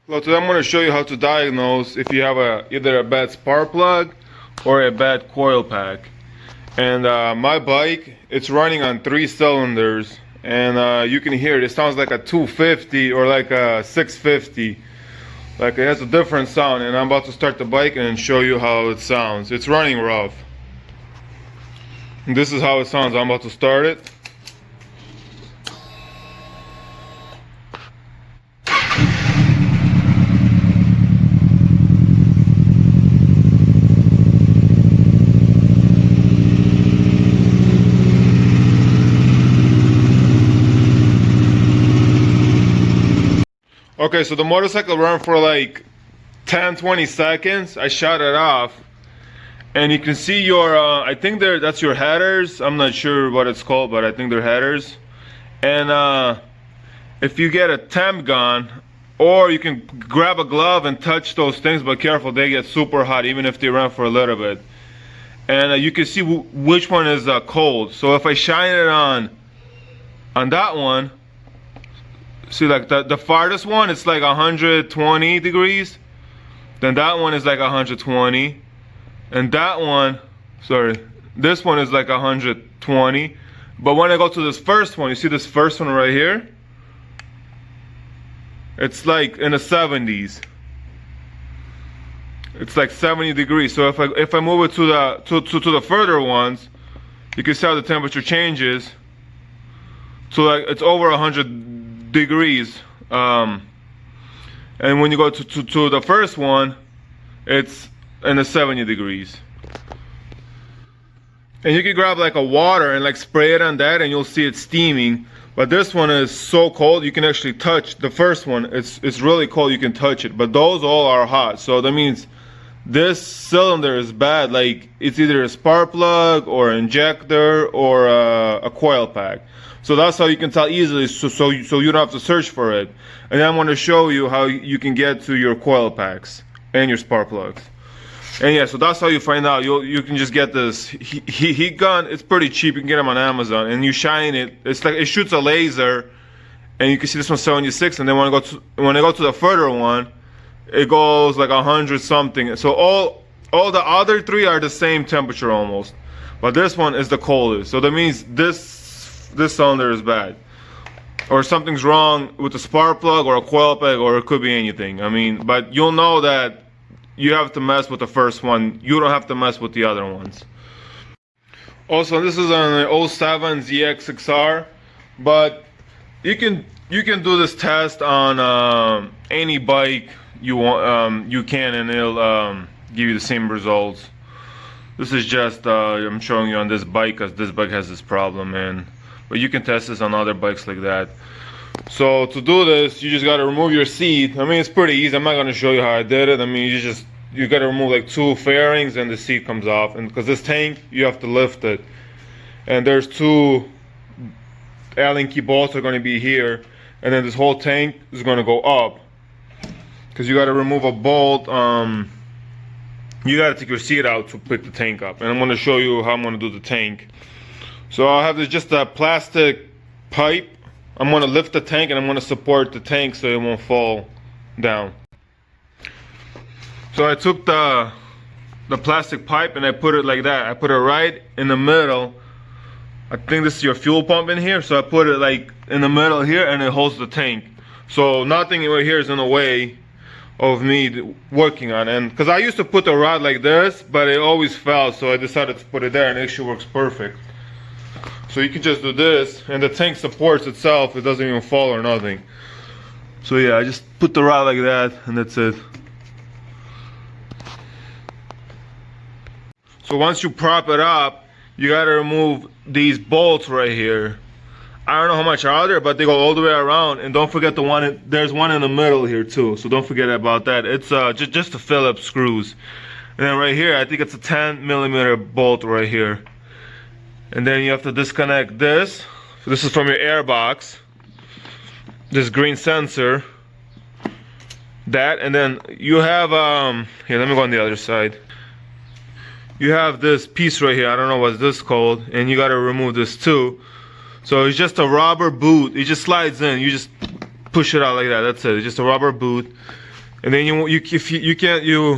Well, today I'm going to show you how to diagnose if you have either a bad spark plug or a bad coil pack. And my bike, it's running on 3 cylinders, and you can hear it. It sounds like a 250 or like a 650. Like it has a different sound, and I'm about to start the bike and show you how it sounds. It's running rough. And this is how it sounds. I'm about to start it. Okay, so the motorcycle ran for like 10-20 seconds. I shut it off, and you can see your I think that's your headers. I'm not sure what it's called, but I think they're headers. And if you get a temp gun, or you can grab a glove and touch those things, but careful, they get super hot even if they run for a little bit. And you can see which one is cold. So if I shine it on that one, see, like the farthest one, it's like 120 degrees. Then that one is like 120. And that one, sorry, this one is like 120. But when I go to this first one, you see this first one right here? It's like in the 70s. It's like 70 degrees. So if I move it to the further ones, you can see how the temperature changes. So like it's over 100 degrees. And when you go to the first one, it's in the 70 degrees. And you can grab like a water and like spray it on that, and you'll see it steaming. But this one is so cold you can actually touch the first one. It's really cold, you can touch it. But those all are hot, so that means this cylinder is bad. Like it's either a spark plug or injector or a coil pack. So that's how you can tell easily, so you don't have to search for it. And then I'm going to show you how you can get to your coil packs and your spark plugs. And yeah, so that's how you find out. You can just get this heat gun. It's pretty cheap. You can get them on Amazon, and you shine it. It's like it shoots a laser, and you can see this one's 76. And then when I go to the further one, it goes like 100 something. So all the other 3 are the same temperature almost, but this one is the coldest. So that means this cylinder is bad, or something's wrong with the spark plug or a coil pack, or it could be anything. I mean, but you'll know that you have to mess with the first one. You don't have to mess with the other ones. Also, this is an 07 ZX6R, but you can do this test on any bike you want. You can, and it'll give you the same results. This is just I'm showing you on this bike because this bike has this problem, but you can test this on other bikes like that. So to do this, you just got to remove your seat. I mean, it's pretty easy. I'm not going to show you how I did it. I mean, you got to remove like 2 fairings and the seat comes off. And because this tank, you have to lift it. And there's 2 Allen key bolts are going to be here. And then this whole tank is going to go up. Because you got to remove a bolt. You got to take your seat out to pick the tank up. And I'm going to show you how I'm going to do the tank. So I have just a plastic pipe. I'm going to lift the tank, and I'm going to support the tank so it won't fall down. So I took the plastic pipe and I put it like that. I put it right in the middle. I think this is your fuel pump in here, so I put it like in the middle here, and it holds the tank. So nothing right here is in the way of me working on it. And because I used to put the rod like this, but it always fell, so I decided to put it there, and it actually works perfect. So you can just do this, and the tank supports itself. It doesn't even fall or nothing. So yeah, I just put the rod like that, and that's it. So once you prop it up, you gotta remove these bolts right here. I don't know how much are there, but they go all the way around. And don't forget there's one in the middle here too, so don't forget about that. It's just the Phillips screws. And then right here, I think it's a 10mm bolt right here. And then you have to disconnect this. So this is from your air box. This green sensor. That, and then you have here, let me go on the other side. You have this piece right here. I don't know what this called, and you got to remove this too. So it's just a rubber boot. It just slides in. You just push it out like that. That's it. It's just a rubber boot. And then you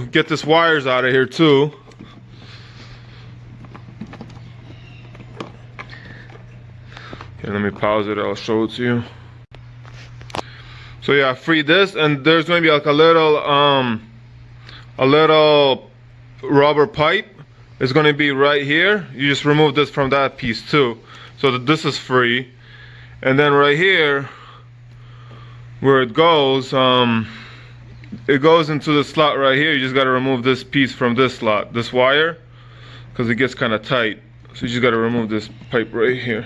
get this wires out of here too. Okay, let me pause it, I'll show it to you. So yeah, free this, and there's going to be like a little rubber pipe. It's going to be right here. You just remove this from that piece too. So that this is free. And then right here, where it goes into the slot right here. You just got to remove this piece from this slot, this wire, because it gets kind of tight. So you just got to remove this pipe right here.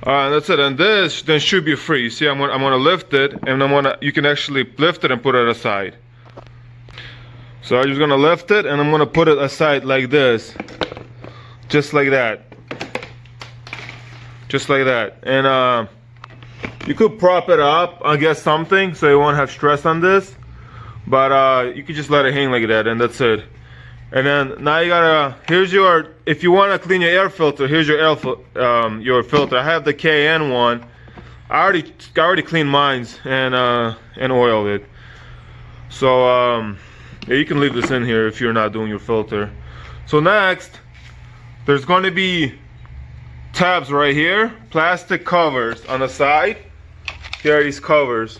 That's it. And this then should be free. See, I'm gonna lift it, and you can actually lift it and put it aside. So I'm just gonna lift it, and I'm gonna put it aside like this, just like that, just like that. And you could prop it up against something so you won't have stress on this, but you could just let it hang like that, and that's it. And then now you gotta, here's your, if you want to clean your air filter, here's your your filter. I have the KN one. I already cleaned mine and oiled it. So yeah, you can leave this in here if you're not doing your filter. So next, there's going to be tabs right here, plastic covers on the side. Here are these covers.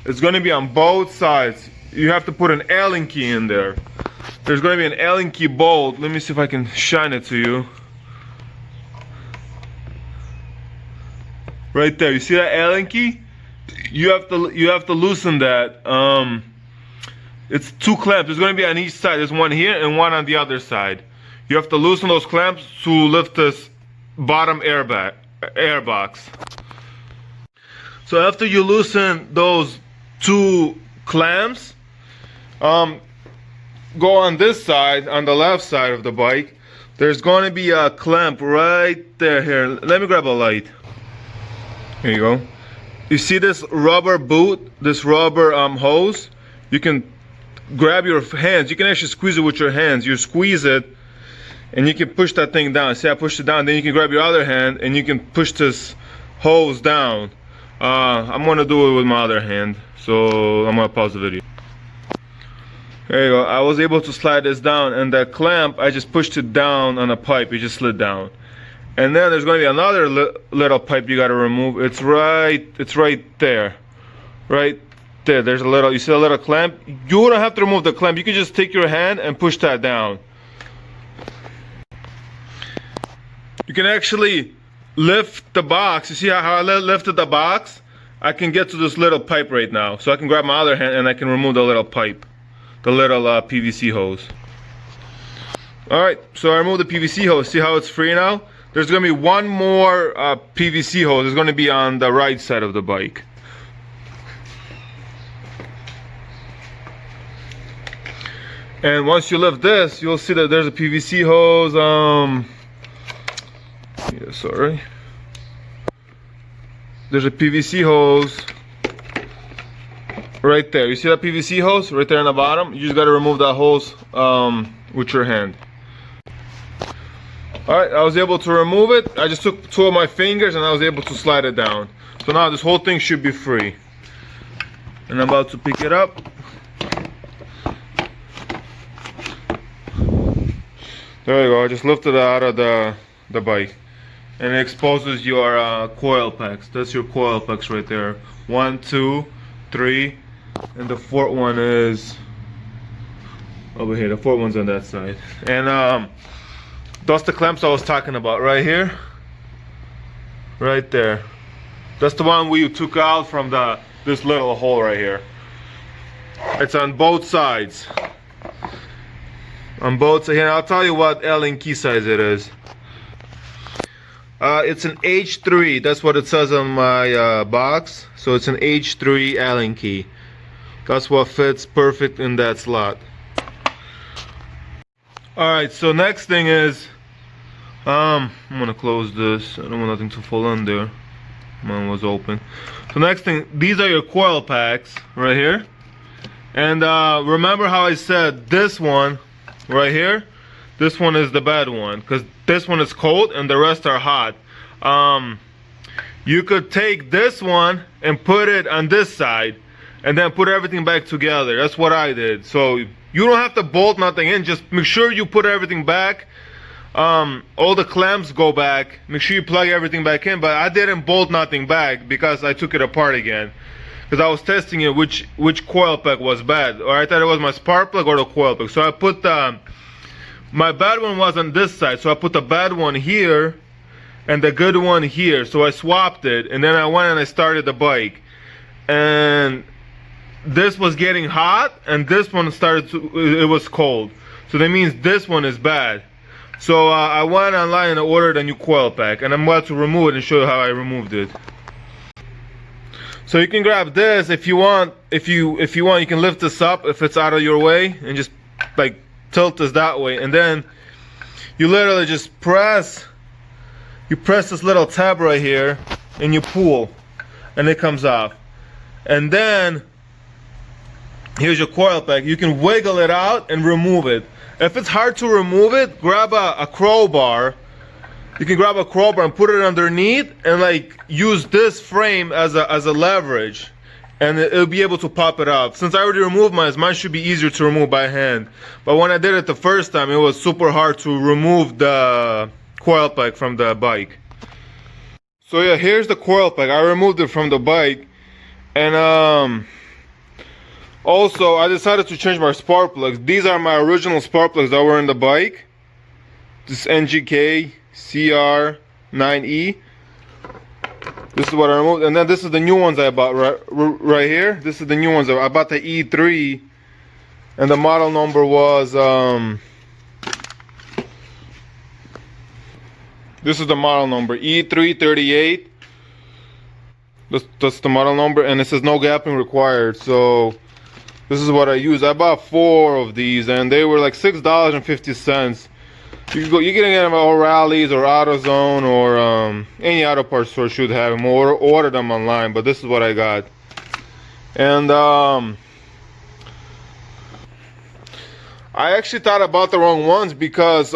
It's going to be on both sides. You have to put an Allen key in there. There's going to be an Allen key bolt. Let me see if I can shine it to you. Right there. You see that Allen key? You have to loosen that. It's two clamps. There's going to be on each side. There's one here and one on the other side. You have to loosen those clamps to lift this bottom air box. So after you loosen those two clamps, go on this side, on the left side of the bike. There's going to be a clamp right there. Here, let me grab a light. Here you go. You see this rubber boot, this rubber hose? You can grab your hands. You can actually squeeze it with your hands. You squeeze it, and you can push that thing down. See, I pushed it down. Then you can grab your other hand, and you can push this hose down. I'm going to do it with my other hand. So I'm going to pause the video. There you go. I was able to slide this down, and that clamp, I just pushed it down on a pipe. It just slid down. And then there's going to be another little pipe you got to remove. It's right there. Right there. There's a little, you see a little clamp? You don't have to remove the clamp. You can just take your hand and push that down. You can actually lift the box. You see how I lifted the box? I can get to this little pipe right now. So I can grab my other hand and I can remove the little pipe. The little PVC hose. Alright, so I removed the PVC hose. See how it's free now? There's going to be one more PVC hose. It's going to be on the right side of the bike. And once you lift this, you'll see that there's a PVC hose. Yeah, sorry. There's a PVC hose right there. You see that PVC hose right there on the bottom? You just got to remove that hose with your hand. Alright, I was able to remove it. I just took two of my fingers and I was able to slide it down. So now this whole thing should be free. And I'm about to pick it up. There you go. I just lifted it out of the bike. And it exposes your coil packs. That's your coil packs right there. 1, 2, 3. And the fourth one is over here. The fourth one's on that side. And that's the clamps I was talking about right here. Right there. That's the one we took out from this little hole right here. It's on both sides. On both sides. Here, I'll tell you what Allen key size it is. It's an H3. That's what it says on my box. So it's an H3 Allen key. That's what fits perfect in that slot. Alright, so next thing is I'm gonna close this. I don't want nothing to fall in there. Mine was open. So next thing, these are your coil packs right here. And remember how I said this one right here, this one is the bad one, because this one is cold and the rest are hot. You could take this one and put it on this side, and then put everything back together. That's what I did. So you don't have to bolt nothing in, just make sure you put everything back. All the clamps go back, make sure you plug everything back in, but I didn't bolt nothing back because I took it apart again. Because I was testing it which coil pack was bad, or I thought it was my spark plug or the coil pack. So I put my bad one was on this side, so I put the bad one here and the good one here. So I swapped it, and then I went and I started the bike, and this was getting hot and this one it was cold. So that means this one is bad. So I went online and I ordered a new coil pack, and I'm about to remove it and show you how I removed it. So you can grab this if you want. If you want, you can lift this up if it's out of your way and just like tilt this that way, and then you literally just press this little tab right here and you pull and it comes off. And then here's your coil pack. You can wiggle it out and remove it. If it's hard to remove it, grab a crowbar. You can grab a crowbar and put it underneath and like use this frame as a leverage, and it'll be able to pop it up. Since I already removed mine should be easier to remove by hand. But when I did it the first time, it was super hard to remove the coil pack from the bike. So yeah, here's the coil pack. I removed it from the bike, and also I decided to change my spark plugs. These are my original spark plugs that were in the bike. This NGK CR9E. This is what I removed, and then this is the new ones I bought right here. This is the new ones. I bought the E3, and the model number was this is the model number E338. That's the model number, and it says no gapping required. So this is what I use. I bought 4 of these, and they were like $6.50. You can get them at O'Reilly's or AutoZone or any auto parts store should have them, or order them online. But this is what I got, and I actually thought about the wrong ones because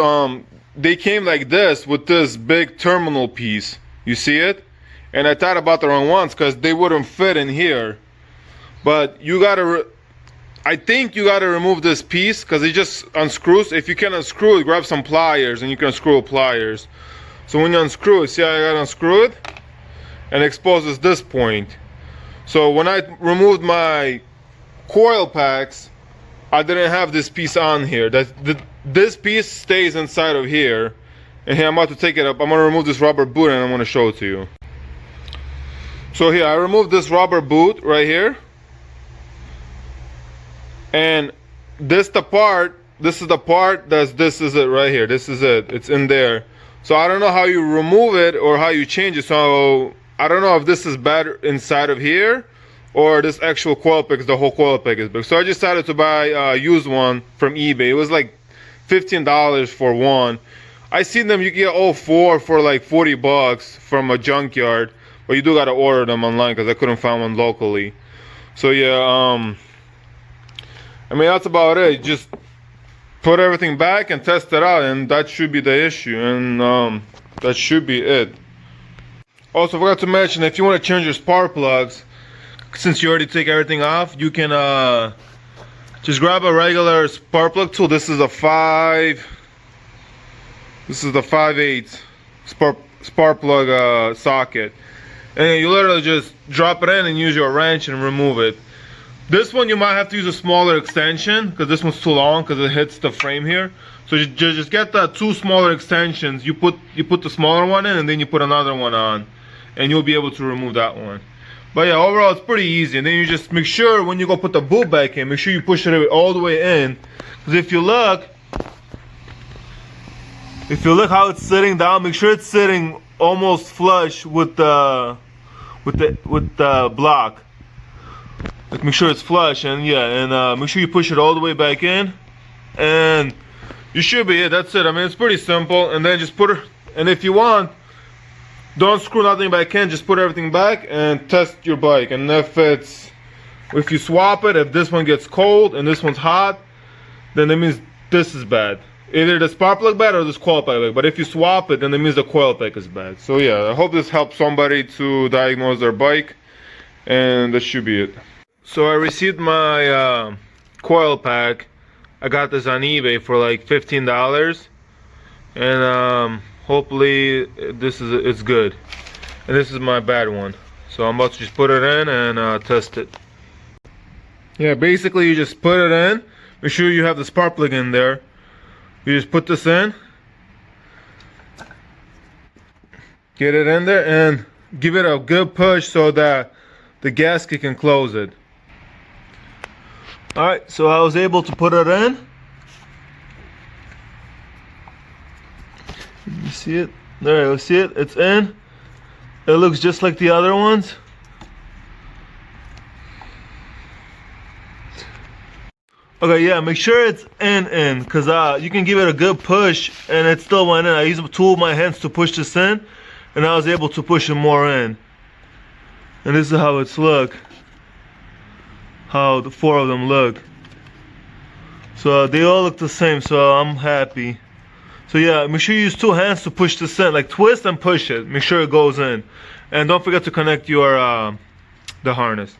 they came like this with this big terminal piece. You see it? And I thought about the wrong ones because they wouldn't fit in here. But you gotta. I think you gotta remove this piece because it just unscrews. If you can unscrew it, grab some pliers and you can unscrew with pliers. So when you unscrew it, see how I gotta unscrew it? And it exposes this point. So when I removed my coil packs, I didn't have this piece on here. This piece stays inside of here. And here I'm about to take it up. I'm gonna remove this rubber boot and I'm gonna show it to you. So here, I removed this rubber boot right here. And this is the part this is it right here. This is it. It's in there. So I don't know how you remove it or how you change it. So I don't know if this is bad inside of here or this actual coil pack, the whole coil pack is big. So I decided to buy a used one from eBay. It was like $15 for one. I seen them, you can get all 4 for like $40 from a junkyard, but you do gotta order them online because I couldn't find one locally. So yeah, I mean, that's about it. Just put everything back and test it out, and that should be the issue, and that should be it. Also, forgot to mention, if you want to change your spark plugs, since you already take everything off, you can just grab a regular spark plug tool. This is a 5/8 spark plug socket, and you literally just drop it in and use your wrench and remove it. This one you might have to use a smaller extension because this one's too long because it hits the frame here. So just get the 2 smaller extensions. You put the smaller one in and then you put another one on, and you'll be able to remove that one. But yeah, overall it's pretty easy. And then you just make sure when you go put the boot back in, make sure you push it all the way in. Because if you look how it's sitting down, make sure it's sitting almost flush with the block. Like, make sure it's flush, and yeah, and make sure you push it all the way back in, and you should be it. That's it. I mean, it's pretty simple. And then just put it, and if you want, don't screw nothing back in, just put everything back and test your bike. And if you swap it, if this one gets cold and this one's hot, then that means this is bad. Either the spark plug bad or this coil pack bad. But if you swap it, then that means the coil pack is bad. So yeah, I hope this helps somebody to diagnose their bike, and that should be it. So I received my coil pack. I got this on eBay for like $15, and hopefully it's good. And this is my bad one. So I'm about to just put it in and test it. Yeah, basically you just put it in. Make sure you have the spark plug in there. You just put this in. Get it in there and give it a good push so that the gasket can close it. Alright, so I was able to put it in. You see it? There, you see it? It's in. It looks just like the other ones. Okay, yeah, make sure it's in, because you can give it a good push and it still went in. I used two of my hands to push this in, and I was able to push it more in. And this is how it's look. How the four of them look. So they all look the same, so I'm happy. So yeah, make sure you use two hands to push this in. Like twist and push it. Make sure it goes in. And don't forget to connect your the harness.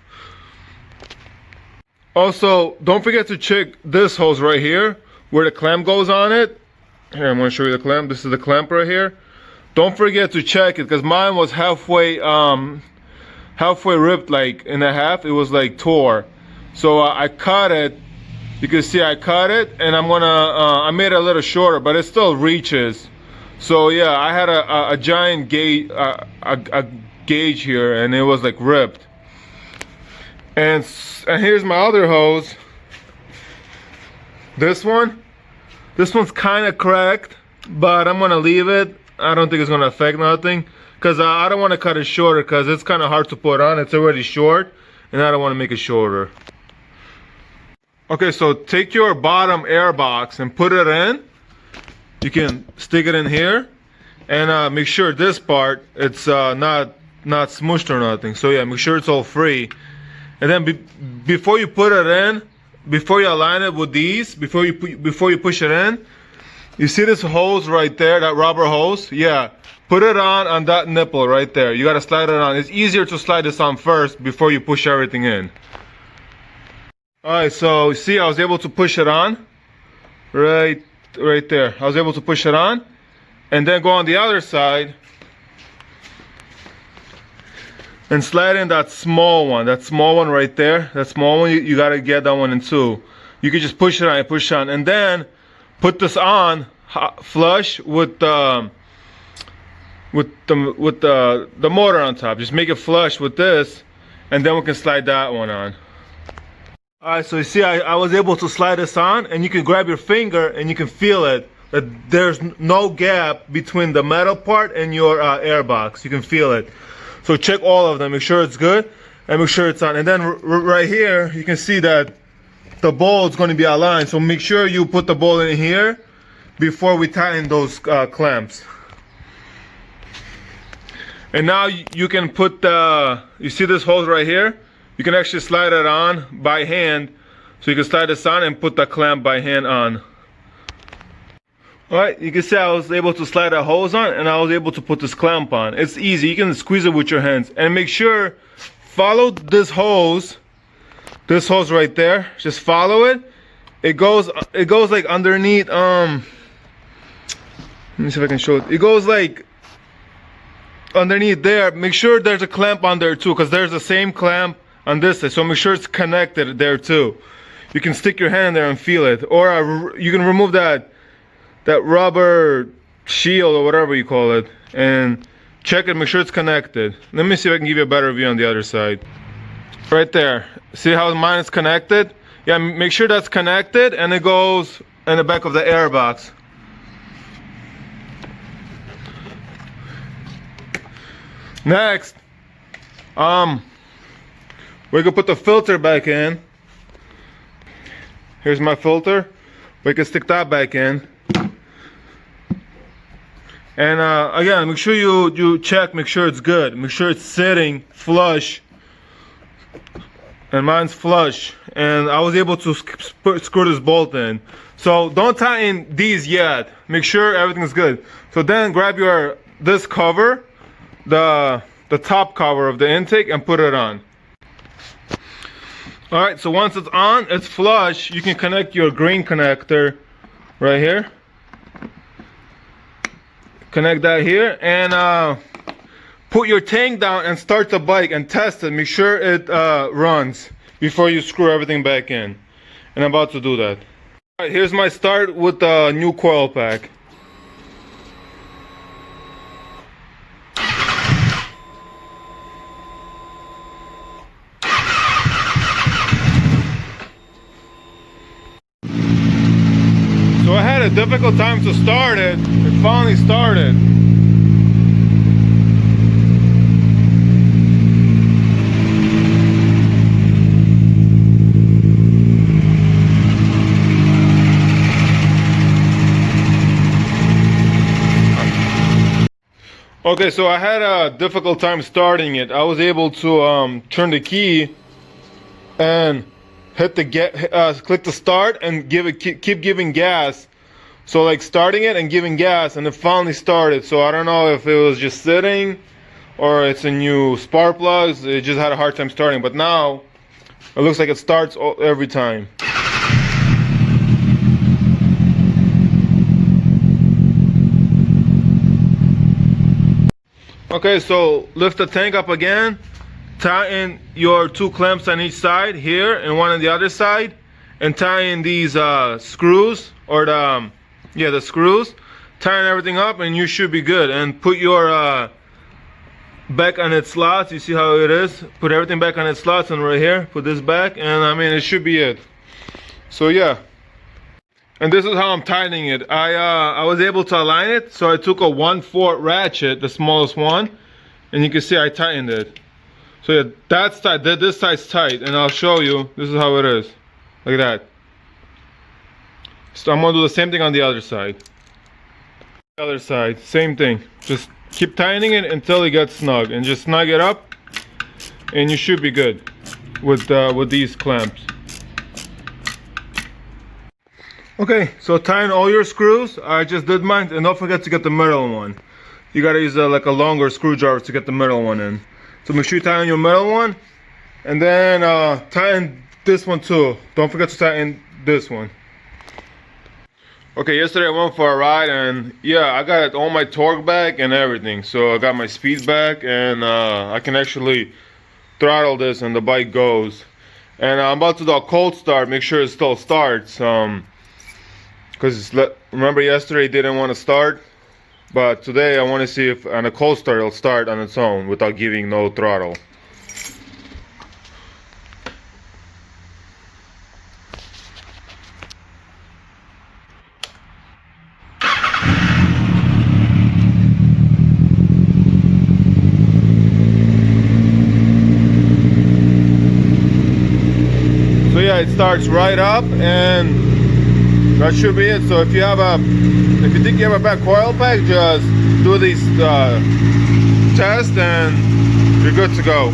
Also, don't forget to check this hose right here where the clamp goes on it. Here, I'm going to show you the clamp. This is the clamp right here. Don't forget to check it, because mine was halfway ripped, like in a half. It was like tore. So I cut it. You can see I cut it, and I'm gonna I made it a little shorter, but it still reaches. So yeah, I had a giant gauge, a gauge here, and it was like ripped. And here's my other hose. This one's kind of cracked, but I'm gonna leave it. I don't think it's gonna affect nothing, because I don't want to cut it shorter, because it's kind of hard to put on. It's already short, and I don't want to make it shorter. Okay, so take your bottom air box and put it in. You can stick it in here, and make sure this part it's not smooshed or nothing. So yeah, make sure it's all free. And then before you put it in, before you align it with these, before you push it in, you see this hose right there, that rubber hose? Yeah, put it on that nipple right there. You gotta slide it on. It's easier to slide this on first before you push everything in. Alright, so see, I was able to push it on right there. I was able to push it on, and then go on the other side and slide in that small one right there. That small one, you gotta get that one in too. You can just push it on, and then put this on flush with the motor on top. Just make it flush with this, and then we can slide that one on. Alright, so you see I was able to slide this on, and you can grab your finger and you can feel it, that there's no gap between the metal part and your air box. You can feel it. So check all of them, make sure it's good, and make sure it's on. And then right here, you can see that the bowl is going to be aligned. So make sure you put the bowl in here before we tighten those clamps. And now you can put you see this hose right here? You can actually slide it on by hand. So you can slide this on and put the clamp by hand on. Alright, you can see I was able to slide that hose on, and I was able to put this clamp on. It's easy, you can squeeze it with your hands. And make sure, follow this hose right there. Just follow it. It goes like underneath, let me see if I can show it. It goes like underneath there. Make sure there's a clamp on there too, because there's the same clamp on this side. So make sure it's connected there too. You can stick your hand in there and feel it. Or you can remove that rubber shield or whatever you call it, and check it, make sure it's connected. Let me see if I can give you a better view on the other side. Right there, see how mine is connected? Yeah, make sure that's connected, and it goes in the back of the air box. Next, we can put the filter back in. Here's my filter. We can stick that back in. And again, make sure you check, make sure it's good. Make sure it's sitting flush. And mine's flush. And I was able to screw this bolt in. So don't tighten these yet. Make sure everything's good. So then grab this cover, the top cover of the intake, and put it on. Alright, so once it's on, it's flush, you can connect your green connector right here. Connect that here and put your tank down and start the bike and test it. Make sure it runs before you screw everything back in. And I'm about to do that. Alright, here's my start with the new coil pack. So I had a difficult time to start it. It finally started. Okay, so I had a difficult time starting it. I was able to turn the key and hit the click the start and keep giving gas. So like starting it and giving gas, and it finally started. So I don't know if it was just sitting or it's a new spark plugs. It just had a hard time starting, but now it looks like it starts every time. Okay, so lift the tank up again, tighten your two clamps on each side here and one on the other side, and tie in these screws, or the screws. Tighten everything up and you should be good. And put your back on its slots. You see how it is? Put everything back on its slots, and right here, put this back, and I mean, it should be it. So yeah. And this is how I'm tightening it. I was able to align it, so I took a 1/4 ratchet, the smallest one, and you can see I tightened it. So yeah, that's tight. This side's tight, and I'll show you. This is how it is, like that. So I'm gonna do the same thing on the other side. The other side, same thing. Just keep tightening it until it gets snug, and just snug it up, and you should be good with these clamps. Okay, so tighten all your screws. I just did mine, and don't forget to get the middle one. You gotta use like a longer screwdriver to get the middle one in. So make sure you tighten your middle one, and then tighten this one too. Don't forget to tighten this one. Okay, yesterday I went for a ride, and yeah, I got all my torque back and everything. So I got my speed back, and I can actually throttle this and the bike goes. And I'm about to do a cold start, make sure it still starts. Because remember yesterday it didn't want to start, but today I want to see if on a cold start it'll start on its own without giving no throttle. So yeah, it starts right up, and that should be it. So if you think you have a bad coil pack, just do these tests and you're good to go.